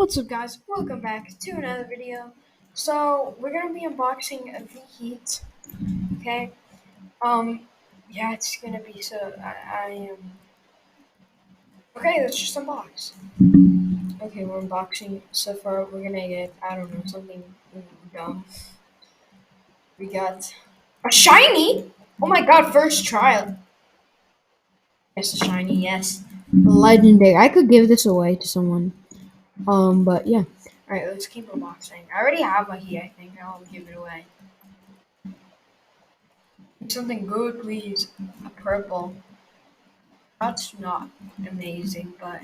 What's up, guys? Welcome back to another video. So we're gonna be unboxing the Heat. Okay. Yeah, it's gonna be so. I am. Okay, let's just unbox. Okay, we're unboxing. So far, we're gonna get something dumb. We got a shiny. Oh my god! First trial. Yes, a shiny. Yes, legendary. I could give this away to someone. But yeah. All right, let's keep unboxing. I already have a Heat. I think I'll give it away. Something good, please. A purple. That's not amazing, but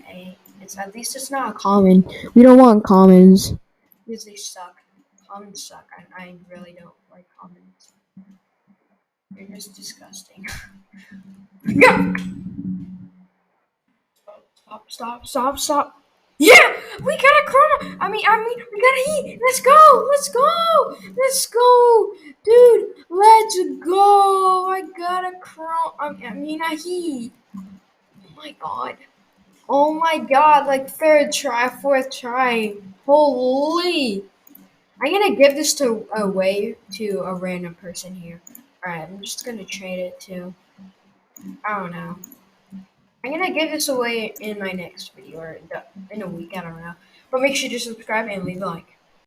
it's at least it's not a common. We don't want commons because they suck. Commons suck. I really don't like commons. They're just disgusting. Yeah. Stop. Yeah, we got a chroma. We got a Heat. Let's go, dude. Let's go. I got a chrome. A Heat. Oh my god. Oh my god, like third try, fourth try. Holy. I'm gonna give this to away to a random person here. Alright, I'm just gonna trade it to I don't know. I'm gonna give this away in my next video or in a week, I don't know. But make sure to subscribe and leave a like.